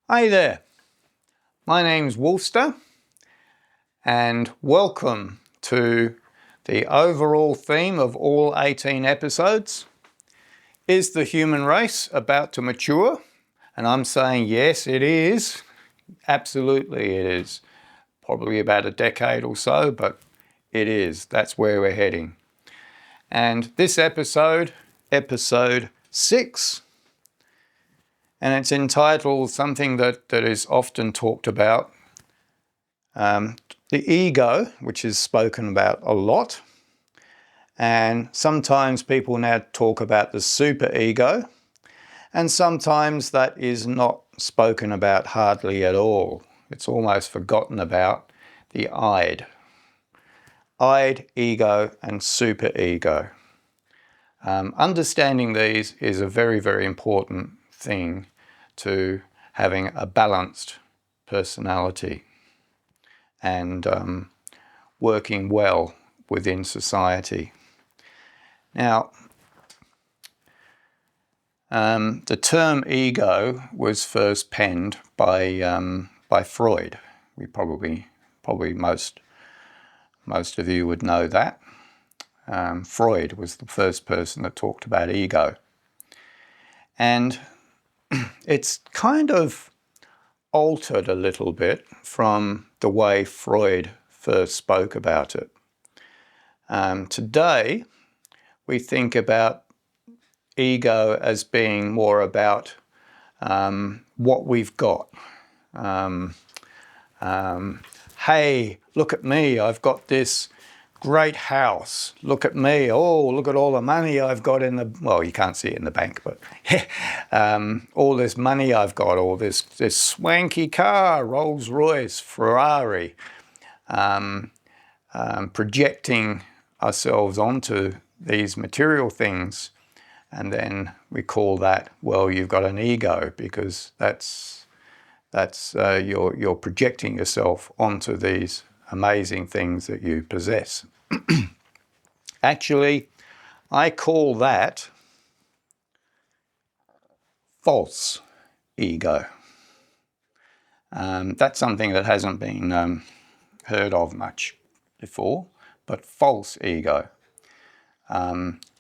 Hi there, my name's Wolfster and welcome to the overall theme of all 18 episodes. Is the human race about to mature? And I'm saying yes, it is. Absolutely it is. Probably about a decade or so, but it is. That's where we're heading. And this episode 6, and it's entitled something that is often talked about, the ego, which is spoken about a lot. And sometimes people now talk about the superego, and sometimes that is not spoken about hardly at all. It's almost forgotten about, the id. Id, ego, and superego. Understanding these is a very, very important thing to having a balanced personality and working well within society. Now, the term ego was first penned by Freud. We probably most of you would know that. Freud was the first person that talked about ego. And it's kind of altered a little bit from the way Freud first spoke about it. Today, we think about ego as being more about what we've got. Hey, look at me, I've got this great house. Look at me, oh, look at all the money I've got in the, well, you can't see it in the bank, but all this money I've got, all this swanky car, Rolls Royce, Ferrari, projecting ourselves onto these material things. And then we call that, well, you've got an ego, because that's you're projecting yourself onto these amazing things that you possess. Actually, I call that false ego. That's something that hasn't been heard of much before, but false ego.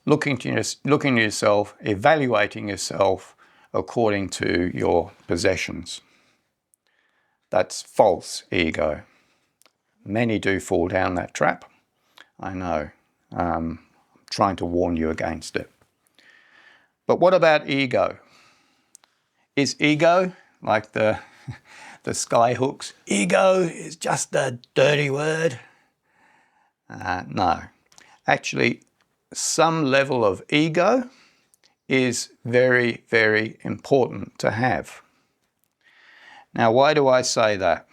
Looking at yourself, evaluating yourself according to your possessions. That's false ego. Many do fall down that trap. I know. I'm trying to warn you against it. But what about ego? Is ego, like the skyhooks, ego is just a dirty word? No. Actually, some level of ego is very, very important to have. Now, why do I say that?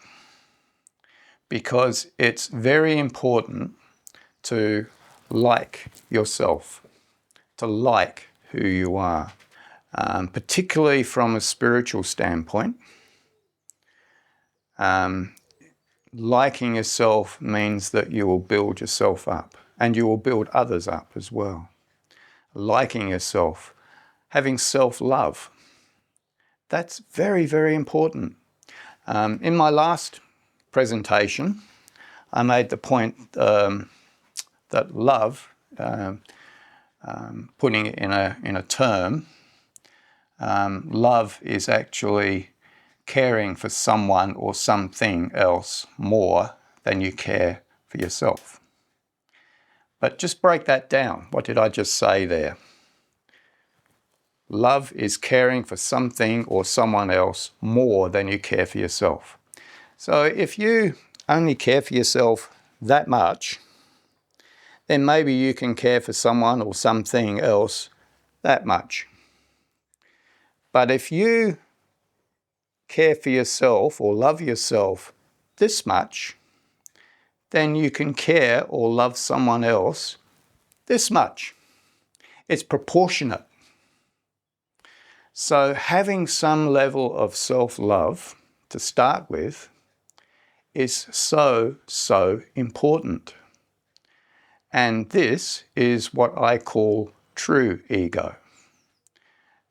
Because it's very important to like yourself, to like who you are, particularly from a spiritual standpoint. Liking yourself means that you will build yourself up, and you will build others up as well. Liking yourself, having self-love, that's very, very important. In my last presentation, I made the point that love, putting it in a term, love is actually caring for someone or something else more than you care for yourself. But just break that down. What did I just say there? Love is caring for something or someone else more than you care for yourself. So if you only care for yourself that much, then maybe you can care for someone or something else that much. But if you care for yourself or love yourself this much, then you can care or love someone else this much. It's proportionate. So having some level of self-love to start with is so, so important. And this is what I call true ego.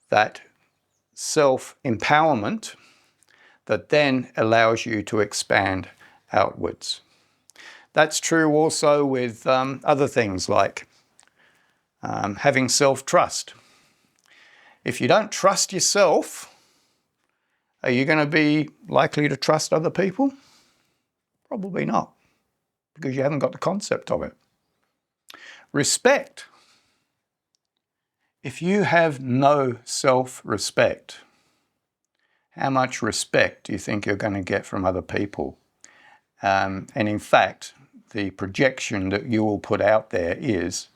That self-empowerment, that then allows you to expand outwards. That's true also with other things like having self-trust. If you don't trust yourself, are you going to be likely to trust other people? Probably not, because you haven't got the concept of it. Respect. If you have no self-respect, how much respect do you think you're going to get from other people? And in fact, the projection that you will put out there is,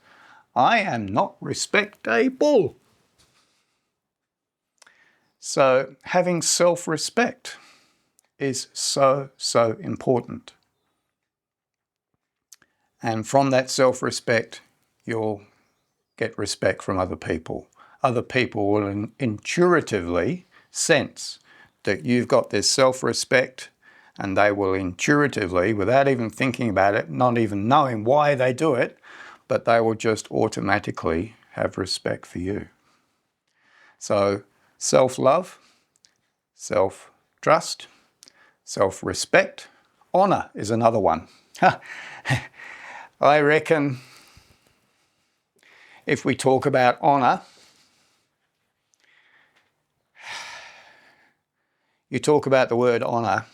I am not respectable. So having self-respect is so, so important. And from that self-respect, you'll get respect from other people. Other people will intuitively sense that you've got this self-respect, and they will intuitively, without even thinking about it, not even knowing why they do it, but they will just automatically have respect for you. So self-love, self-trust, self-respect. Honour is another one. I reckon if we talk about honour, you talk about the word honour,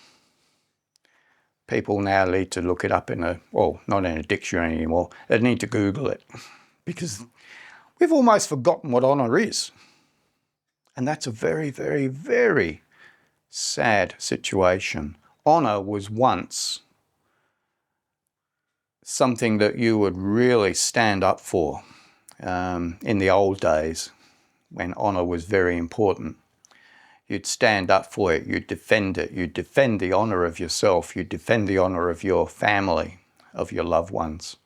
people now need to look it up not in a dictionary anymore, they need to Google it, because we've almost forgotten what honour is. And that's a very, very, very sad situation. Honour was once something that you would really stand up for in the old days, when honour was very important. You'd stand up for it, you'd defend it, you'd defend the honour of yourself, you'd defend the honour of your family, of your loved ones.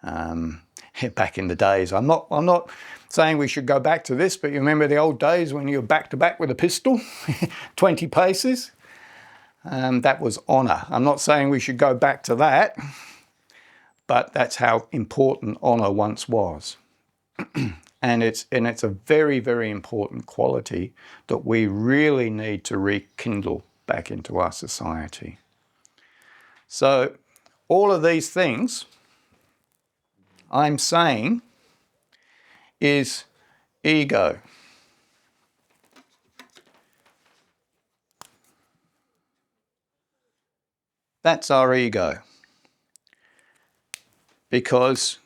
Back in the days, I'm not saying we should go back to this, but you remember the old days when you were back to back with a pistol, 20 paces? That was honour. I'm not saying we should go back to that, but that's how important honour once was. And it's a very, very important quality that we really need to rekindle back into our society. So all of these things I'm saying is ego. That's our ego. Because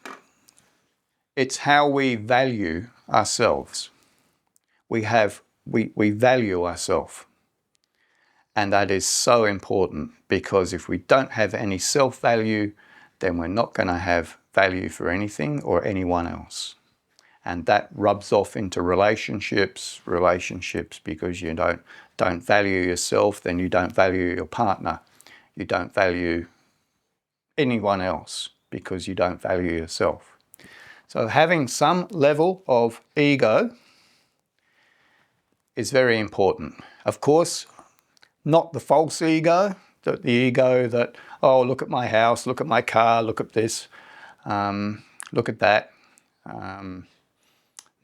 it's how we value ourselves. We value ourselves. And that is so important, because if we don't have any self-value, then we're not going to have value for anything or anyone else. And that rubs off into relationships because you don't value yourself, then you don't value your partner. You don't value anyone else because you don't value yourself. So having some level of ego is very important. Of course, not the false ego, the ego that, oh, look at my house, look at my car, look at this, look at that.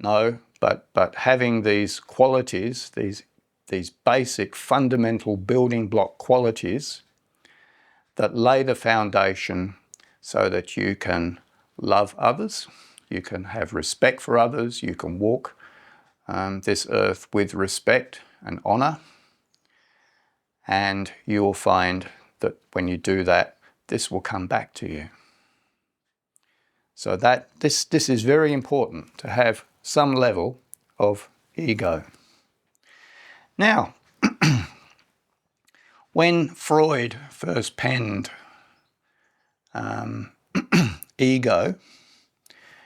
No, but having these qualities, these basic fundamental building block qualities that lay the foundation so that you can love others, you can have respect for others, you can walk this earth with respect and honour, and you will find that when you do that, this will come back to you. So this is very important, to have some level of ego. Now, when Freud first penned ego,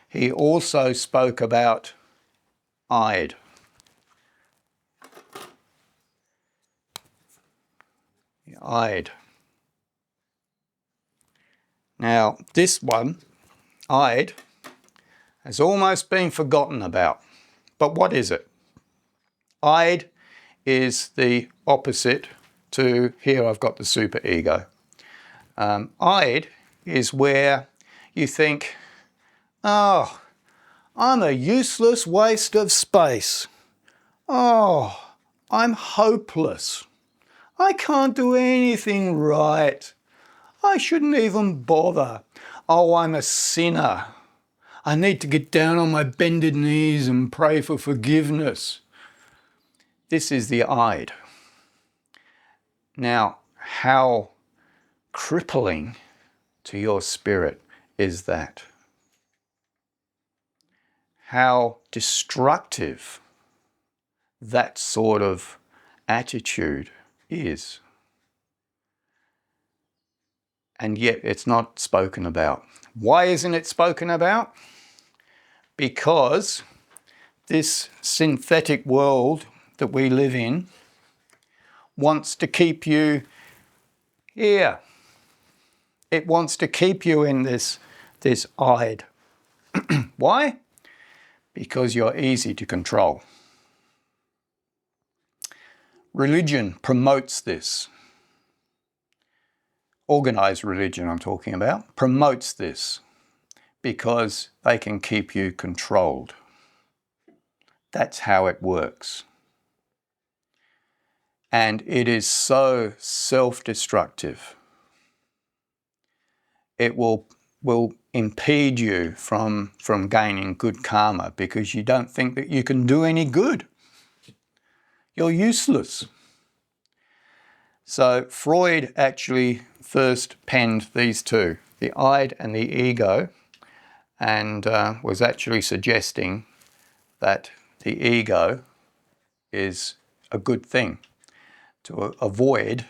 he also spoke about id. Id. Now, this one, id, has almost been forgotten about. But what is it? Id is the opposite to, here I've got the superego. Id is where you think, oh, I'm a useless waste of space. Oh, I'm hopeless. I can't do anything right. I shouldn't even bother. Oh, I'm a sinner. I need to get down on my bended knees and pray for forgiveness. This is the id. Now, how crippling to your spirit is that? How destructive that sort of attitude is. And yet it's not spoken about. Why isn't it spoken about? Because this synthetic world that we live in wants to keep you here. It wants to keep you in this id. Why? Because you're easy to control. Religion promotes this. Organized religion I'm talking about promotes this because they can keep you controlled. That's how it works. And it is so self-destructive. It will impede you from gaining good karma because you don't think that you can do any good. You're useless. So Freud actually first penned these two, the id and the ego, and was actually suggesting that the ego is a good thing to avoid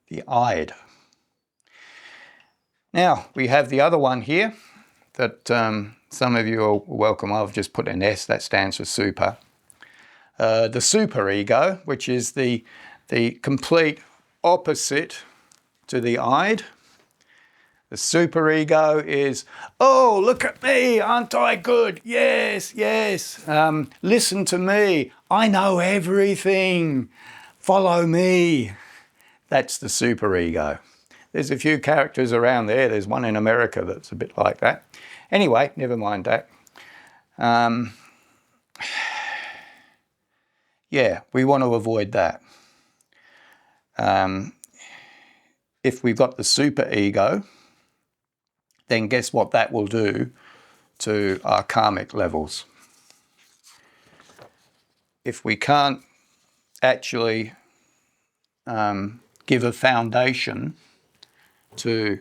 the id. Now we have the other one here that some of you are welcome. I've just put an S, that stands for super. The superego, which is the complete opposite to the id. The superego is, oh, look at me, aren't I good? Yes, yes. Listen to me, I know everything. Follow me. That's the superego. There's a few characters around there. There's one in America that's a bit like that. Anyway, never mind that. Yeah, we want to avoid that. If we've got the superego, then guess what that will do to our karmic levels. If we can't actually give a foundation to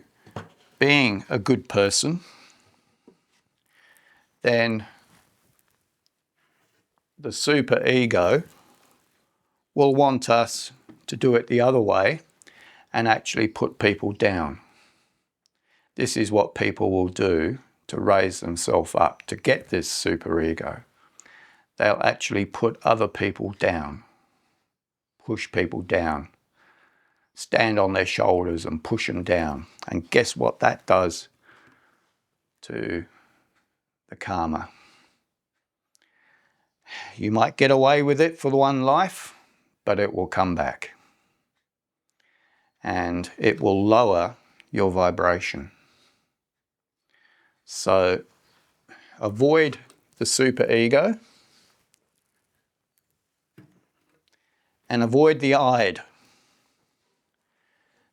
being a good person, then the superego will want us to do it the other way and actually put people down. This is what people will do to raise themselves up, to get this superego. They'll actually put other people down, push people down, stand on their shoulders and push them down. And guess what that does to the karma? You might get away with it for one life, but it will come back. And it will lower your vibration. So avoid the superego and avoid the id.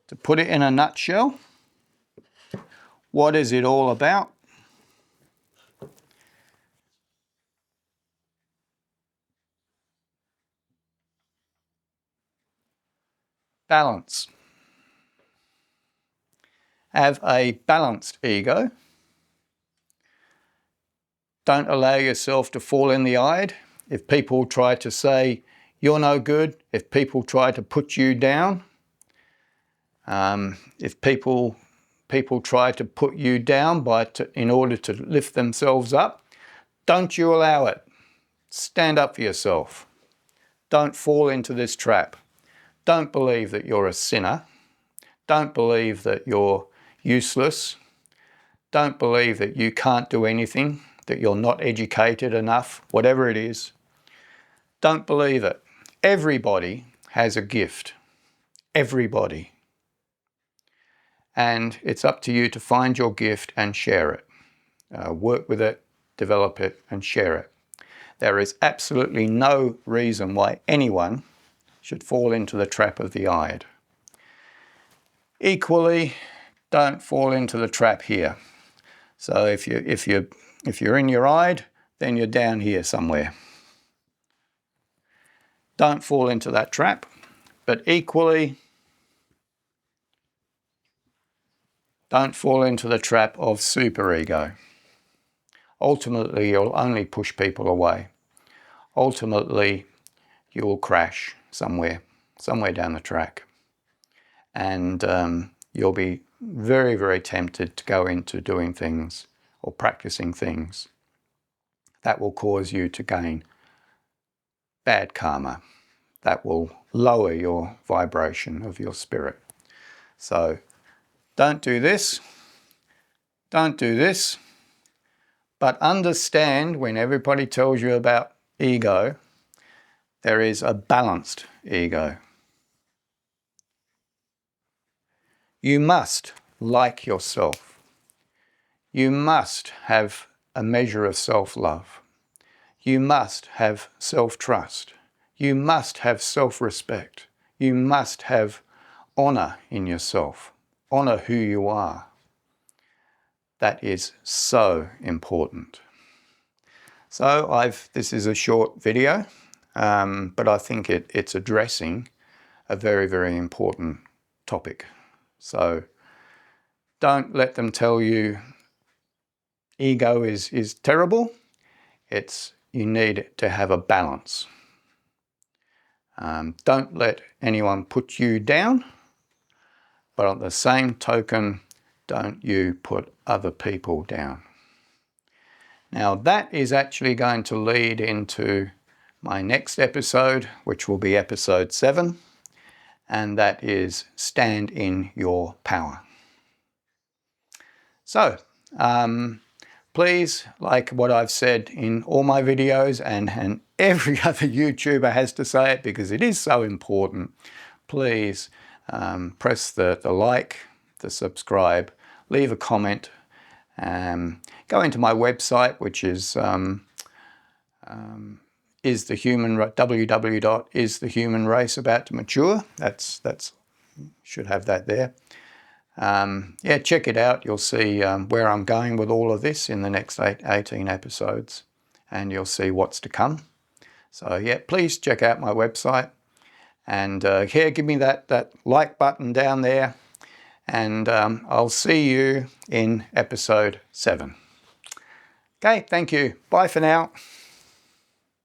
To put it in a nutshell, what is it all about? Balance. Have a balanced ego. Don't allow yourself to fall in the id. If people try to say you're no good, if people try to put you down, if people try to put you down in order to lift themselves up, don't you allow it. Stand up for yourself. Don't fall into this trap. Don't believe that you're a sinner. Don't believe that you're useless. Don't believe that you can't do anything, that you're not educated enough, whatever it is. Don't believe it. Everybody has a gift. Everybody. And it's up to you to find your gift and share it. Work with it, develop it, and share it. There is absolutely no reason why anyone should fall into the trap of the id. Equally, don't fall into the trap here. So if you're in your id, then you're down here somewhere. Don't fall into that trap, but equally, don't fall into the trap of superego. Ultimately, you'll only push people away. Ultimately, you'll crash somewhere down the track. And you'll be very, very tempted to go into doing things or practicing things that will cause you to gain bad karma, that will lower your vibration of your spirit. So don't do this, but understand when everybody tells you about ego, there is a balanced ego. You must like yourself. You must have a measure of self-love. You must have self-trust. You must have self-respect. You must have honor in yourself. Honor who you are. That is so important. So this is a short video, but I think it's addressing a very, very important topic. So don't let them tell you ego is terrible. You need to have a balance. Don't let anyone put you down, but on the same token, don't you put other people down. Now that is actually going to lead into my next episode, which will be episode 7, and that is stand in your power. So, please, like what I've said in all my videos, and every other YouTuber has to say it because it is so important, please press the like, the subscribe, leave a comment, go into my website, which is www.isthehumanraceabouttomature. That's should have that there. Yeah, check it out. You'll see where I'm going with all of this in the next 18 episodes, and you'll see what's to come. So yeah, please check out my website, and here, give me that like button down there, and I'll see you in episode 7. Okay, thank you. Bye for now.